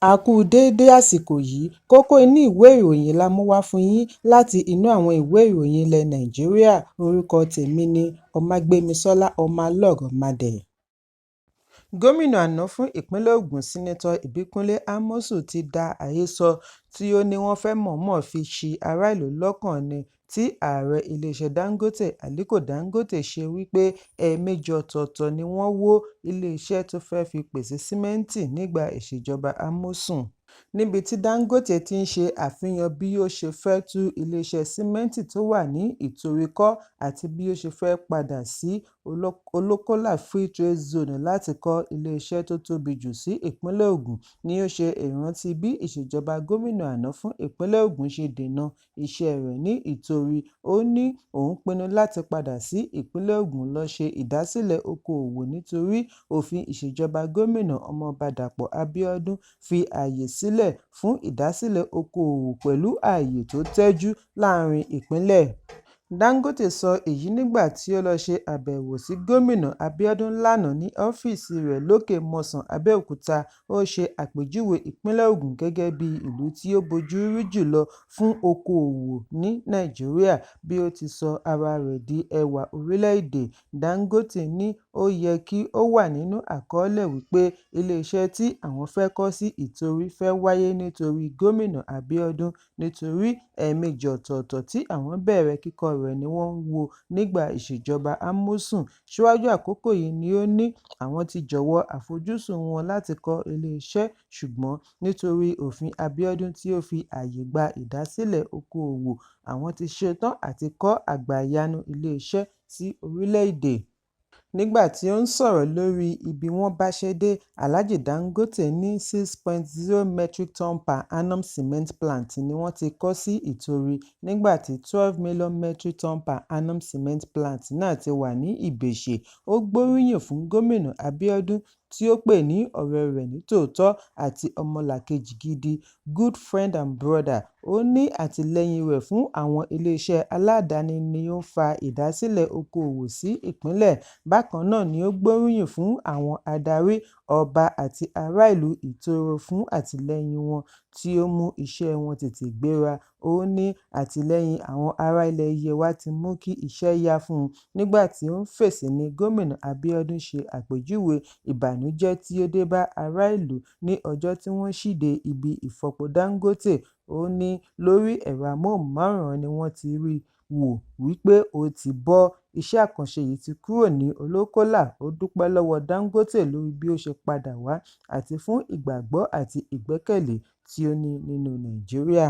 A kú déédé àsìkò yìí, kókó inú ìwé ìròyìn la mú wá fún yín láti inú àwọn ìwé ìròyìn ilẹ̀ Nàìjíríà. Orúkọ tèmi ni Ọmágbémisọ́lá Ọmọlọ́rọ̀mádé. Gómìnà àná fún ìpínlẹ̀ Ògùn Sínátọ̀ Ìbíkúnlé Amósùn ti da àhesọ tí ó ní wọ́n fẹ́ mọ̀ọ́mọ̀ fi ṣi ará ìlú lọ́kàn ni tí ààrẹ iléeṣẹ́ Dangote Aliko Dangote ṣe wípé ẹ̀ẹ̀mejì ọ̀tọ̀ọ̀tọ̀ ni wọ́n wó iléeṣẹ́ tó fẹ́ fi pèsè símẹ́ǹtì nígbà ìṣèjọba Amósùn, níbi tí Dangote ti ń ṣe àfihàn bí ó ṣe fẹ́ tú iléeṣẹ́ símẹ́ǹtì tó wà ní Ìtorí kọ́ àti bí ó ṣe fẹ́ padà sí Olókòlá Free Trade Zone láti kọ́ iléeṣẹ́ tó tóbi jù sí ìpínlẹ̀ Ògùn, ni ó ṣe ìrántí bí ìṣèjọba gómìnà àná fún ìpínlẹ̀ Ògùn ṣe dènà iṣẹ́ rẹ̀ ní Ìtorí. Ó ní òun pinnu láti padà sí ìpínlẹ̀ Ògùn lọ ṣe ìdásílẹ̀ okòòwò nítorí òfin ìṣèjọba gómìnà Ọmọọba Dàpọ̀ Abíọ́dún fi ààyè sílẹ̀ fún ìdásílẹ̀ okòòwò pẹ̀lú ààyè tó tẹ́jú láàrin ìpínlẹ̀. Dangote sọ èyí nígbà tí ó lọ ṣe àbẹ̀wò sí gómìnà Abíọ́dún lánàá ní ọ́fíìsì rẹ̀ lókè Mọ́sàn, Abẹ́òkúta. Ó ṣe àpèjúwe ìpínlẹ̀ Ògùn gẹ́gẹ́ bí ìlú tí ó bójúrí jùlọ fún okòòwò ní Nàìjíríà, bí ó ti sọ ara rẹ̀ di ẹwà orílẹ̀-èdè. Dangote ní ó yẹ kí ó wà nínú àkọọ́lẹ̀ wípé iléeṣẹ́ tí àwọn fẹ́ kọ́ sí Ìtorí fẹ́ wáyé nítorí gómìnà Abíọ́dún, nítorí ẹ̀ẹ̀mejì ọ̀tọ̀ọ̀tọ̀ tí àwọn bẹ̀rẹ̀ kíkọ́ rẹ̀ ni wọ́n wó nígbà ìṣèjọba Amósùn. Síwájú àkókò yìí ni ó ní àwọn ti jọ̀wọ́ àfojúsùn wọn láti kọ́ iléeṣẹ́, ṣùgbọ́n nítorí òfin Abíọ́dún tí ó fi ààyè gba ìdásílẹ̀ okòòwò, àwọn ti ṣetán àti kọ́ àgbàyanu iléeṣẹ́ sí orílẹ̀-èdè. Nígbà tí ó ń sọ̀rọ̀ lórí ibi wọ́n báṣẹ́ dé, Alhaji Dangote ní 6.0 metric ton per annum cement plant ni wọ́n ti kọ́ sí Ìtorí, nígbà tí 12 million metric ton per annum cement plant náà ti wà ní Ìbèṣe. Ó gbóríyìn fún gómìnà Abíọ́dún tí ó pè ní ọ̀rẹ́ rẹ̀ nítòótọ́ àti ọmọlàkejì gidi, good friend and brother. Ó ní àtìlẹ́yìn rẹ̀ fún àwọn iléeṣẹ́ aládàáni ni ó fa ìdásílẹ̀ okòòwò sí ìpínlẹ̀. Bákan náà ni ó gbóríyìn fún àwọn adarí, ọba àti ará ìlú Ìtorí fún àtìlẹ́yìn wọn tí ó mú iṣẹ́ wọn tètè gbéra. Ó ní àtìlẹ́yìn àwọn ará ilẹ̀ Yewa ti mú kí iṣẹ́ yá fún un. Nígbà tí ó ń fèsì ni gómìnà Abíọ́dún ṣe àpèjúwe ìbànújẹ́ tí ó dé bá ará ìlú ní ọjọ́ tí wọ́n ṣíde ibi ìfọpo Dangote. Ó ní lórí ẹ̀rọ amóhùnmáwòrán ni wọ́n ti rí wò wípé ó ti bọ́. Iṣẹ́ àkànṣe yìí ti kúrò ní Olókòlá. Ó dúpẹ́ lọ́wọ́ Dangote lórí bí ó ṣe padà wá àti fún ìgbàgbọ́ àti ìgbẹ́kẹ̀lé tí ó ní nínú Nàìjíríà.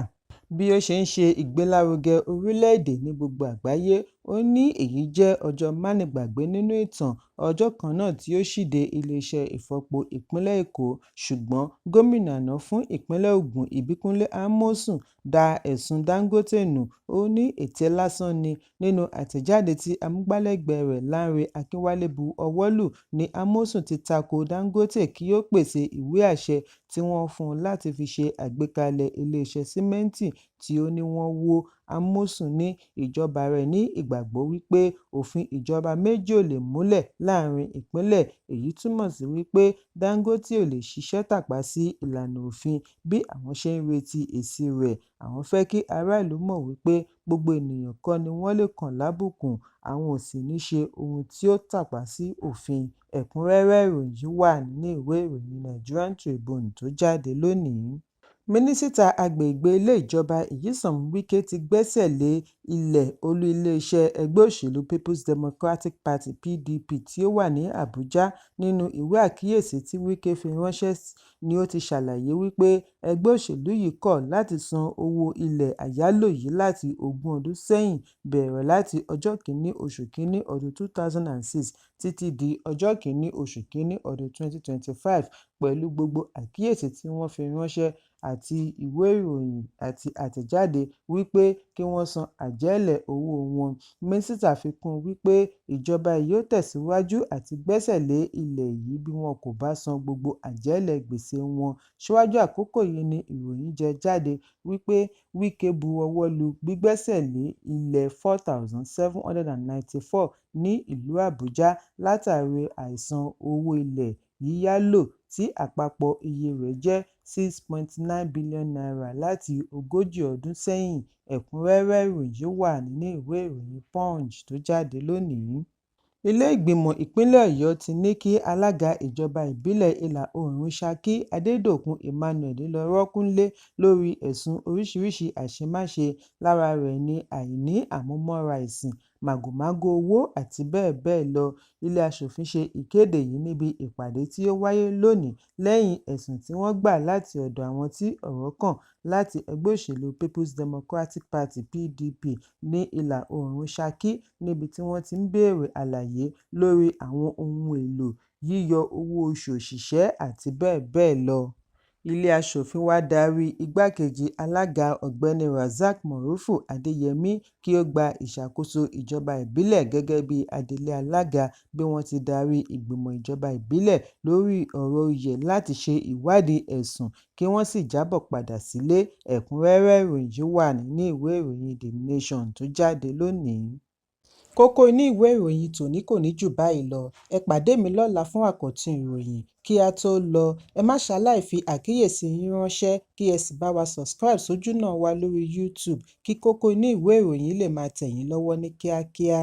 Bí ó ṣe ń ṣe ìgbélárugẹ orílẹ̀-èdè ní gbogbo àgbáyé, ó ní èyí jẹ́ ọjọ́ mánigbàgbé nínú ìtàn. Ọjọ́ kan náà tí ó ṣíde iléeṣẹ́ ìfọpo ìpínlẹ̀ Èkó, ṣùgbọ́n gómìnà àná fún ìpínlẹ̀ Ògùn Ìbíkúnlé Amósùn da ẹ̀sùn Dangote nù. Ó ní ète lásán ni. Nínú àtẹ̀jáde tí amúgbálẹ́gbẹ̀ẹ́ rẹ̀ Lánrè Akínwálé bu ọwọ́ lù ni Amósùn ti tako Dangote kí ó pèsè ìwé àṣẹ tí wọ́n fún un láti fi ṣe àgbékalẹ̀ iléeṣẹ́ símẹ́ǹtì tí ó ní wọ́n wó. Amósùn ní ìjọba rẹ̀ ní ìgbàgbọ́ wípé òfin ìjọba méjì ò lè múlẹ̀ láàrin ìpínlẹ̀. Èyí túmọ̀ sí wípé Dangote ò lè ṣiṣẹ́ tàpá sí ìlànà òfin bí àwọn ṣe ń retí èsì rẹ̀. Àwọn fẹ́ kí ará ìlú mọ̀ wípé gbogbo ènìyàn kọ́ ni wọ́n lè kàn lábùkù, àwọn ò sì ní ṣe ohun tí ó tàpá sí òfin. Ẹ̀kúnrẹ́rẹ́ ìròyìn wà nínú ìwé ìròyìn Nigerian Tribune tó jáde lónìí. Mínísítà agbègbè ilé ìjọba Nyesom Wike ti gbẹ́sẹ̀ lé ilẹ̀ olú iléeṣẹ́ ẹgbẹ́ òṣèlú People's Democratic Party (PDP) tí ó wà ní Àbújá. Nínú ìwé àkíyèsí tí Wike fi ránṣẹ́ ni ó ti ṣàlàyé wípé ẹgbẹ́ òṣèlú yìí kọ̀ láti san owó ilẹ̀ àyálò yìí láti 20 ọdún sẹ́yìn, bẹ̀rẹ̀ láti ọjọ́ 1 oṣù kìíní ọdún 2006 títí di ọjọ́ 1 oṣù kìíní ọdún 2025, pẹ̀lú gbogbo àkíyèsí tí wọ́n fi ránṣẹ́ àti ìwé ìròyìn àti àtẹ̀jáde wípé kí wọ́n san àjẹ́lẹ̀ owó wọn. Mínísítà fi kún un wípé ìjọba yóò tẹ̀síwájú àti gbẹ́sẹ̀ lé ilẹ̀ yìí bí wọn kò bá san gbogbo àjẹ́lẹ̀ gbèsè wọn. Síwájú àkókò yìí ni ìròyìn jẹ jáde wípé Wike bu ọwọ́ lu gbígbẹ́sẹ̀ lé ilẹ̀ 4,794 ní ìlú Àbújá látàrí àìsan owó ilẹ̀ yíyálò tí àpapọ̀ iye rẹ̀ jẹ́ n6.9 bílíọ̀nù láti 40 ọdún sẹ́yìn. Ẹ̀kúnrẹ́rẹ́ ìròyìn wà nínú ìwé ìròyìn Punch tó jáde lónìí. Ilé-ìgbìmọ̀ ìpínlẹ̀ Ọ̀yọ́ ti ní kí alága ìjọba ìbílẹ̀ Ìlà-Oòrùn Ṣakí Adédòkun Emmanuel lọ rọ́kúnlé lórí ẹ̀sùn oríṣiríṣiì àṣemáṣe, lára rẹ̀ ni àìní àmúmọ́ra ẹ̀sìn, màgòmágó owó àti bẹ́ẹ̀ bẹ́ẹ̀ lọ. Ilé aṣòfin ṣe ìkéde yìí níbi ìpàdé tí ó wáyé lónìí lẹ́yìn ẹ̀sùn tí wọ́n gbà láti ọ̀dọ̀ àwọn tí ọ̀rọ̀ kàn láti ẹgbẹ́ òṣèlú People's Democratic Party (PDP) ní Ìlà-Oòrùn Ṣakí, níbi tí wọ́n ti ń béèrè àlàyé lórí àwọn ohun èlò, yíyọ owó oṣù òṣìṣẹ́ àti bẹ́ẹ̀ bẹ́ẹ̀ lọ. Ilé aṣòfin wá darí igbákejì alága Ọ̀gbẹ́ni Razak Morufú Adéyẹmí kí ó gba ìṣàkóso ìjọba ìbílẹ̀ gẹ́gẹ́ bí adelé alága, bí wọ́n ti darí ìgbìmọ̀ ìjọba ìbílẹ̀ lórí ọ̀rọ̀ oyè láti ṣe ìwádìí ẹ̀sùn kí wọ́n sì jábọ̀ padà sílé. Ẹ̀kúnrẹ́rẹ́ ìròyìn wà nínú ìwé ìròyìn The Nation tó jáde lónìí. Kókó inú ìwé ìròyìn tòní kò ní jù báyìí lọ. Ẹ pàdé mi lọ́la fún àkọ́tún ìròyìn. Kí a tó lọ, ẹ má ṣaláì fi àkíyèsí yín ránṣẹ́ kí ẹ sì bá wa subscribe sójúnà wa lórí YouTube kí kókó inú ìwé ìròyìn lè máa tẹ̀ yín lọ́wọ́ ní kíákíá.